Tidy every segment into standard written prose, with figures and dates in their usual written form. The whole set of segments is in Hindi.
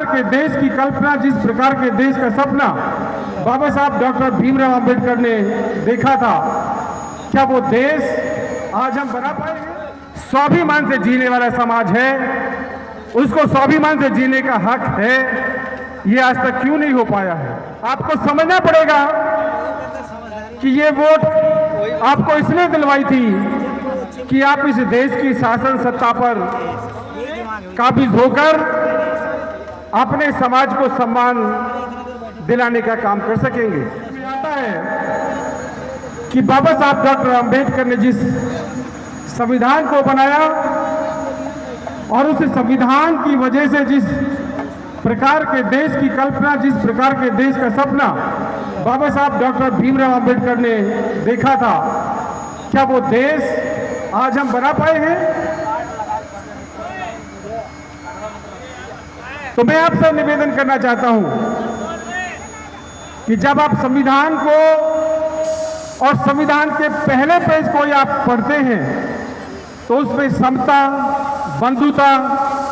के देश की कल्पना, जिस प्रकार के देश का सपना बाबा साहब डॉक्टर भीमराव अंबेडकर ने देखा था, क्या वो देश आज हम बना पाएंगे? स्वाभिमान से जीने वाला समाज है, उसको स्वाभिमान से जीने का हक है, ये आज तक क्यों नहीं हो पाया है? आपको समझना पड़ेगा कि ये वोट आपको इसलिए दिलवाई थी कि आप इस देश की शासन सत्ता पर काबिज होकर अपने समाज को सम्मान दिलाने का काम कर सकेंगे। आता है कि बाबा साहब डॉक्टर अंबेडकर ने जिस संविधान को बनाया और उस संविधान की वजह से जिस प्रकार के देश की कल्पना, जिस प्रकार के देश का सपना बाबा साहब डॉक्टर भीमराव अंबेडकर ने देखा था, क्या वो देश आज हम बना पाए हैं? तो मैं आपसे निवेदन करना चाहता हूं कि जब आप संविधान को और संविधान के पहले पेज को आप पढ़ते हैं तो उसमें समता, बंधुता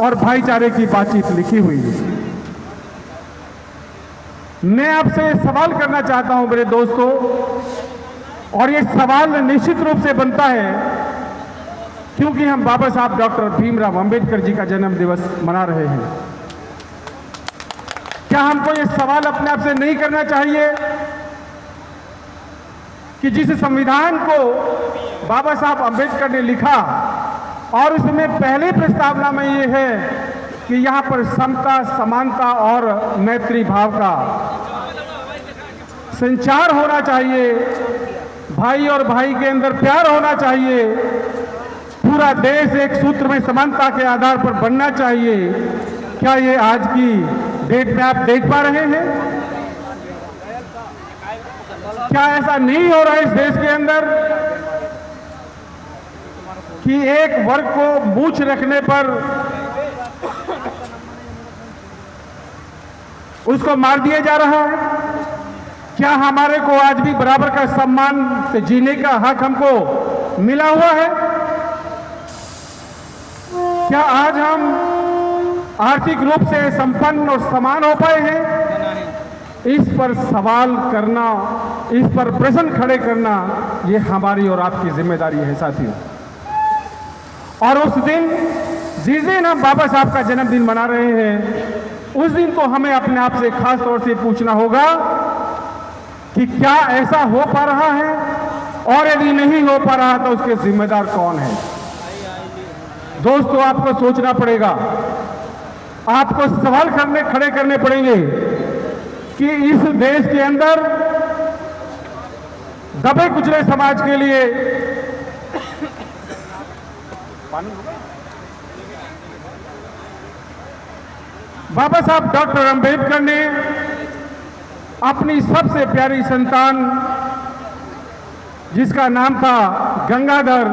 और भाईचारे की बातचीत लिखी हुई है। मैं आपसे सवाल करना चाहता हूं मेरे दोस्तों, और ये सवाल निश्चित रूप से बनता है क्योंकि हम बाबा साहब डॉक्टर भीमराव अंबेडकर जी का जन्म दिवस मना रहे हैं। क्या हमको ये सवाल अपने आप से नहीं करना चाहिए कि जिस संविधान को बाबा साहब अंबेडकर ने लिखा और उसमें पहली प्रस्तावना में ये है कि यहाँ पर समता, समानता और मैत्री भाव का संचार होना चाहिए, भाई और भाई के अंदर प्यार होना चाहिए, पूरा देश एक सूत्र में समानता के आधार पर बनना चाहिए। क्या ये आज की डेट में आप देख पा रहे हैं? क्या ऐसा नहीं हो रहा है इस देश के अंदर कि एक वर्ग को मूंछ रखने पर उसको मार दिया जा रहा है? क्या हमारे को आज भी बराबर का सम्मान से जीने का हक हमको मिला हुआ है? क्या आज हम आर्थिक रूप से संपन्न और समान हो पाए हैं? इस पर सवाल करना, इस पर प्रश्न खड़े करना, ये हमारी और आपकी जिम्मेदारी है साथियों। और उस दिन, जिस दिन हम बाबा साहब का जन्मदिन मना रहे हैं, उस दिन तो हमें अपने आप से खास तौर से पूछना होगा कि क्या ऐसा हो पा रहा है, और यदि नहीं हो पा रहा तो उसके जिम्मेदार कौन है? दोस्तों, आपको सोचना पड़ेगा, आपको सवाल खड़े करने पड़ेंगे कि इस देश के अंदर दबे कुचले समाज के लिए बाबा साहब डॉक्टर अंबेडकर ने अपनी सबसे प्यारी संतान, जिसका नाम था गंगाधर,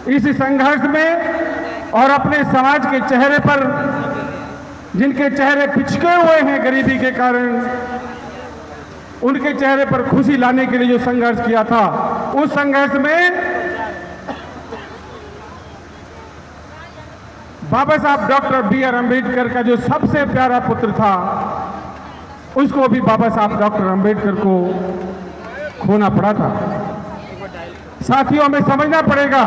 इस संघर्ष में और अपने समाज के चेहरे पर, जिनके चेहरे पिचके हुए हैं गरीबी के कारण, उनके चेहरे पर खुशी लाने के लिए जो संघर्ष किया था, उस संघर्ष में बाबा साहब डॉक्टर बी.आर. अंबेडकर का जो सबसे प्यारा पुत्र था, उसको भी बाबा साहब डॉक्टर अंबेडकर को खोना पड़ा था। साथियों, हमें समझना पड़ेगा,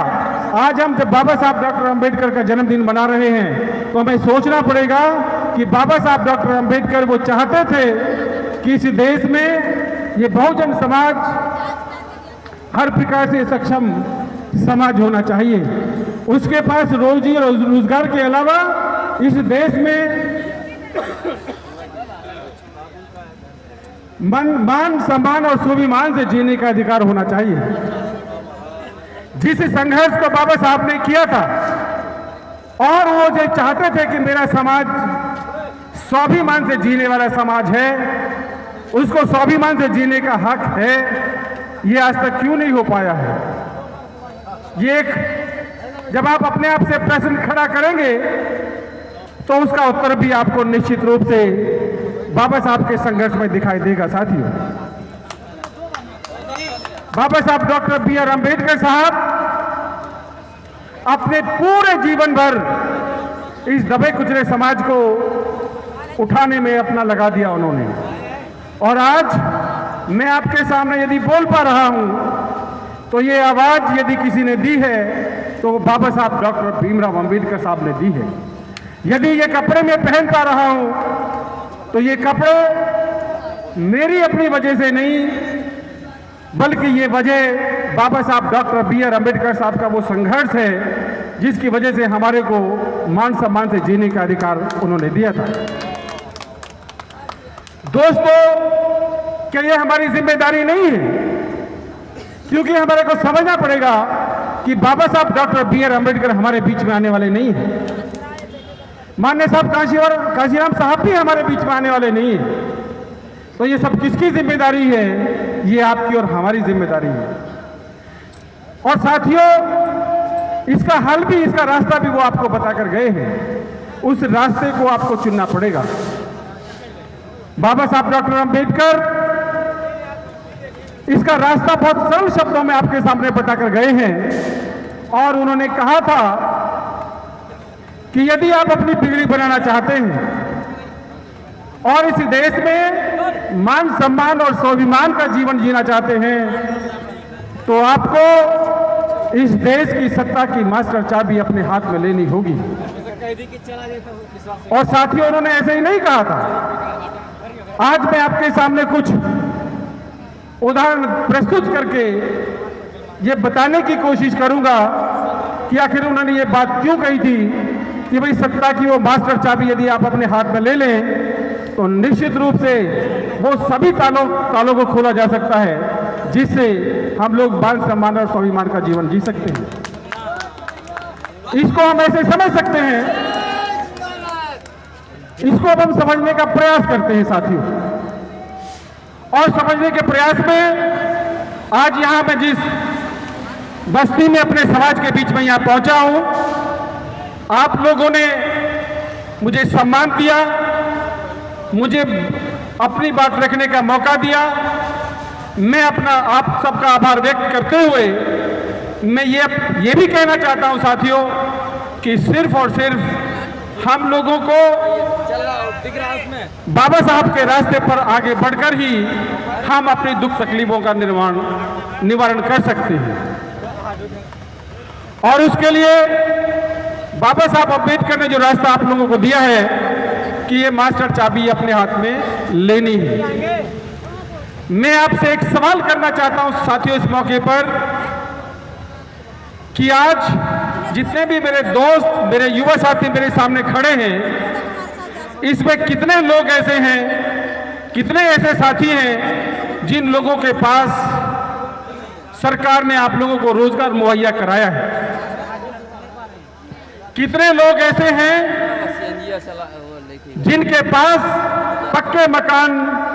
आज हम जब बाबा साहब डॉक्टर अंबेडकर का जन्मदिन मना रहे हैं तो हमें सोचना पड़ेगा कि बाबा साहब डॉक्टर अंबेडकर वो चाहते थे कि इस देश में ये बहुजन समाज हर प्रकार से सक्षम समाज होना चाहिए। उसके पास रोजी और रोजगार के अलावा इस देश में मान, सम्मान और स्वाभिमान से जीने का अधिकार होना चाहिए। जिस संघर्ष को बाबा साहब ने किया था, और वो जो चाहते थे कि मेरा समाज स्वाभिमान से जीने वाला समाज है, उसको स्वाभिमान से जीने का हक है, ये आज तक क्यों नहीं हो पाया है? ये जब आप अपने आप से प्रश्न खड़ा करेंगे तो उसका उत्तर भी आपको निश्चित रूप से बाबा साहब के संघर्ष में दिखाई देगा। साथियों, बाबा साहब डॉक्टर बी.आर. अंबेडकर साहब अपने पूरे जीवन भर इस दबे कुचले समाज को उठाने में अपना लगा दिया उन्होंने। और आज मैं आपके सामने यदि बोल पा रहा हूं तो ये आवाज यदि किसी ने दी है तो बाबा साहब डॉक्टर भीमराव अंबेडकर साहब ने दी है। यदि ये कपड़े मैं पहन पा रहा हूं तो ये कपड़े मेरी अपनी वजह से नहीं, बल्कि ये वजह बाबा साहब डॉक्टर बी.आर. अंबेडकर साहब का वो संघर्ष है जिसकी वजह से हमारे को मान सम्मान से जीने का अधिकार उन्होंने दिया था। दोस्तों, क्या ये हमारी जिम्मेदारी नहीं है? क्योंकि हमारे को समझना पड़ेगा कि बाबा साहब डॉक्टर बी.आर. अंबेडकर हमारे बीच में आने वाले नहीं है। माननीय साहब काशीराम साहब भी हमारे बीच में आने वाले नहीं है। तो ये सब किसकी जिम्मेदारी है? ये आपकी और हमारी जिम्मेदारी है। और साथियों, इसका हल भी, इसका रास्ता भी वो आपको बताकर गए हैं। उस रास्ते को आपको चुनना पड़ेगा। बाबा साहब डॉक्टर अंबेडकर इसका रास्ता बहुत सरल शब्दों में आपके सामने बताकर गए हैं। और उन्होंने कहा था कि यदि आप अपनी पीढ़ी बनाना चाहते हैं और इस देश में मान सम्मान और स्वाभिमान का जीवन जीना चाहते हैं तो आपको इस देश की सत्ता की मास्टर चाबी अपने हाथ में लेनी होगी। और साथियों, उन्होंने ऐसे ही नहीं कहा था। आज मैं आपके सामने कुछ उदाहरण प्रस्तुत करके ये बताने की कोशिश करूंगा कि आखिर उन्होंने ये बात क्यों कही थी कि भाई सत्ता की वो मास्टर चाबी यदि आप अपने हाथ में ले लें तो निश्चित रूप से वो सभी तालों को खोला जा सकता है जिससे हम लोग मान सम्मान और स्वाभिमान का जीवन जी सकते हैं। इसको हम ऐसे समझ सकते हैं, इसको अब हम समझने का प्रयास करते हैं साथियों। और समझने के प्रयास में आज यहां मैं जिस बस्ती में अपने समाज के बीच में यहां पहुंचा हूं, आप लोगों ने मुझे सम्मान दिया, मुझे अपनी बात रखने का मौका दिया। मैं अपना आप सबका आभार व्यक्त करते हुए मैं ये भी कहना चाहता हूं साथियों कि सिर्फ और सिर्फ हम लोगों को बाबा साहब के रास्ते पर आगे बढ़कर ही हम अपनी दुख तकलीफों का निवारण कर सकते हैं। और उसके लिए बाबा साहब अम्बेडकर ने जो रास्ता आप लोगों को दिया है कि ये मास्टर चाबी अपने हाथ में लेनी है। मैं आपसे एक सवाल करना चाहता हूं साथियों इस मौके पर कि आज जितने भी मेरे दोस्त, मेरे युवा साथी मेरे सामने खड़े हैं, इसमें कितने लोग ऐसे हैं, कितने ऐसे साथी हैं जिन लोगों के पास सरकार ने आप लोगों को रोजगार मुहैया कराया है? कितने लोग ऐसे हैं जिनके पास पक्के मकान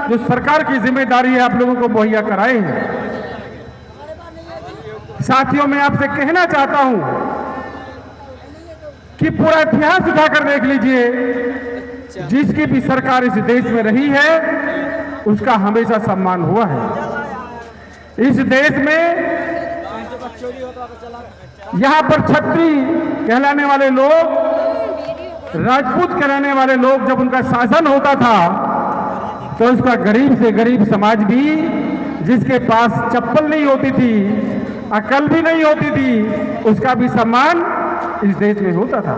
जो सरकार की जिम्मेदारी है आप लोगों को मुहैया कराए हैं? साथियों, मैं आपसे कहना चाहता हूं कि पूरा इतिहास उठाकर देख लीजिए, जिसकी भी सरकार इस देश में रही है उसका हमेशा सम्मान हुआ है। इस देश में यहां पर छत्री कहलाने वाले लोग, राजपूत कहलाने वाले लोग जब उनका शासन होता था तो उसका गरीब से गरीब समाज भी, जिसके पास चप्पल नहीं होती थी, अकल भी नहीं होती थी, उसका भी सम्मान इस देश में होता था।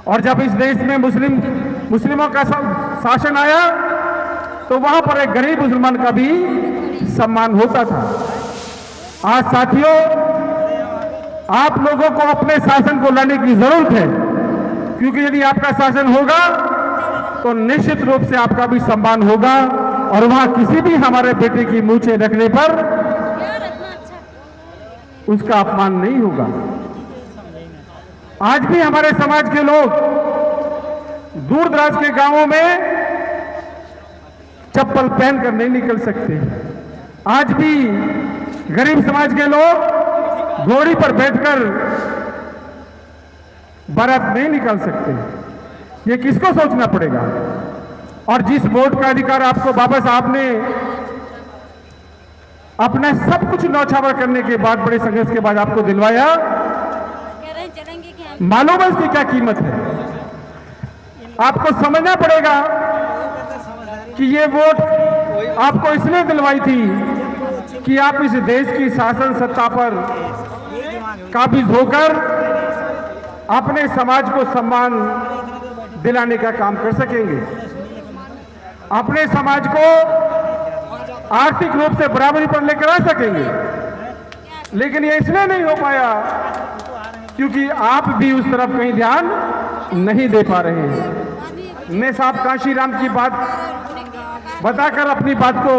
और जब इस देश में मुस्लिमों का शासन आया तो वहां पर एक गरीब मुसलमान का भी सम्मान होता था। आज साथियों, आप लोगों को अपने शासन को लाने की जरूरत है, क्योंकि यदि आपका शासन होगा तो निश्चित रूप से आपका भी सम्मान होगा और वहां किसी भी हमारे बेटे की मूंछें रखने पर उसका अपमान नहीं होगा। आज भी हमारे समाज के लोग दूर दराज के गांवों में चप्पल पहनकर नहीं निकल सकते। आज भी गरीब समाज के लोग घोड़ी पर बैठकर बारात नहीं निकाल सकते। ये किसको सोचना पड़ेगा? और जिस वोट का अधिकार आपको बाबा साहब ने अपना सब कुछ न्यौछावर करने के बाद, बड़े संघर्ष के बाद आपको दिलवाया, मालूम है इसकी क्या कीमत है? आपको समझना पड़ेगा कि ये वोट आपको इसलिए दिलवाई थी कि आप इस देश की शासन सत्ता पर काबिज होकर अपने समाज को सम्मान दिलाने का काम कर सकेंगे, अपने समाज को आर्थिक रूप से बराबरी पर लेकर आ सकेंगे। लेकिन ये इसलिए नहीं हो पाया क्योंकि आप भी उस तरफ कहीं ध्यान नहीं दे पा रहे हैं। मैं साहब कांशीराम की बात बताकर अपनी बात को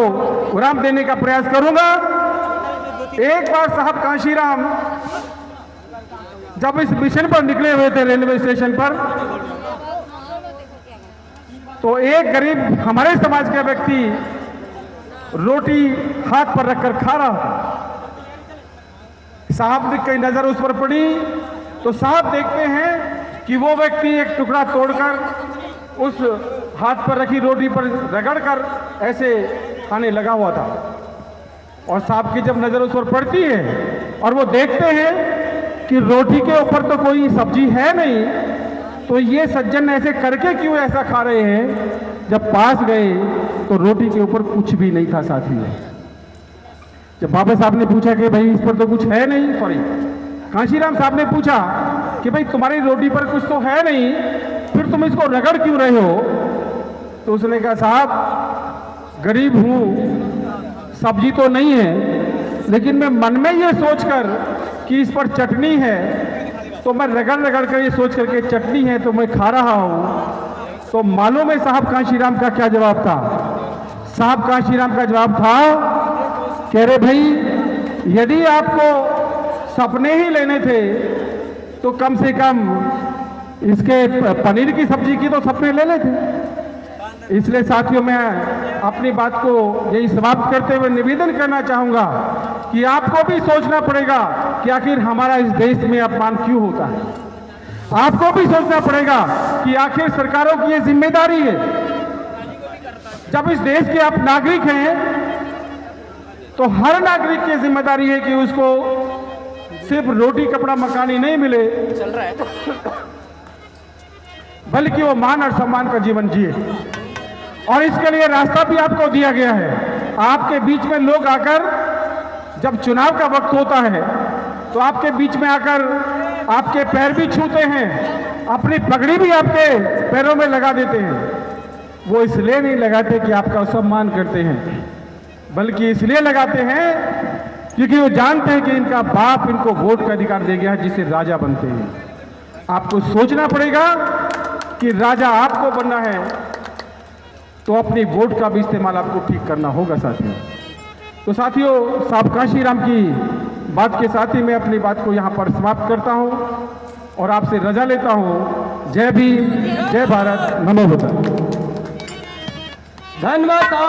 विराम देने का प्रयास करूंगा। एक बार साहब कांशीराम जब इस मिशन पर निकले हुए थे रेलवे स्टेशन पर, तो एक गरीब हमारे समाज का व्यक्ति रोटी हाथ पर रखकर खा रहा था। साहब की नजर उस पर पड़ी तो साहब देखते हैं कि वो व्यक्ति एक टुकड़ा तोड़कर उस हाथ पर रखी रोटी पर रगड़कर ऐसे खाने लगा हुआ था। और साहब की जब नजर उस पर पड़ती है और वो देखते हैं कि रोटी के ऊपर तो कोई सब्जी है नहीं, तो ये सज्जन ऐसे करके क्यों ऐसा खा रहे हैं। जब पास गए तो रोटी के ऊपर कुछ भी नहीं था साथियों। जब बाबा साहब ने पूछा कि भाई इस पर तो कुछ है नहीं, सॉरी कांशीराम साहब ने पूछा कि भाई तुम्हारी रोटी पर कुछ तो है नहीं, फिर तुम इसको रगड़ क्यों रहे हो। तो उसने कहा साहब गरीब हूं, सब्जी तो नहीं है, लेकिन मैं मन में ये सोचकर कि इस पर चटनी है तो मैं रगड़ रगड़ कर ये सोच करके चटनी है तो मैं खा रहा हूं। तो मालूम है साहब कांशीराम का क्या जवाब था। साहब कांशीराम का जवाब था, कह रहे भाई यदि आपको सपने ही लेने थे तो कम से कम इसके पनीर की सब्जी की तो सपने ले लेते। इसलिए साथियों मैं अपनी बात को यही समाप्त करते हुए निवेदन करना चाहूंगा कि आपको भी सोचना पड़ेगा कि आखिर हमारा इस देश में अपमान क्यों होता है। आपको भी सोचना पड़ेगा कि आखिर सरकारों की ये जिम्मेदारी है। जब इस देश के आप नागरिक हैं तो हर नागरिक की जिम्मेदारी है कि उसको सिर्फ रोटी कपड़ा मकान ही नहीं मिले, चल रहा है बल्कि वो मान और सम्मान का जीवन जिए। और इसके लिए रास्ता भी आपको दिया गया है। आपके बीच में लोग आकर जब चुनाव का वक्त होता है तो आपके बीच में आकर आपके पैर भी छूते हैं, अपनी पगड़ी भी आपके पैरों में लगा देते हैं। वो इसलिए नहीं लगाते कि आपका सम्मान करते हैं, बल्कि इसलिए लगाते हैं क्योंकि वो जानते हैं कि इनका बाप इनको वोट का अधिकार दे गया है जिससे राजा बनते हैं। आपको सोचना पड़ेगा कि राजा आपको बनना है तो अपनी वोट का भी इस्तेमाल आपको ठीक करना होगा साथियों। तो साथियों साहब कांशीराम की बात के साथ ही मैं अपनी बात को यहाँ पर समाप्त करता हूँ और आपसे रजा लेता हूँ। जय भीम, जय भारत, नमो बुद्धाय। धन्यवाद।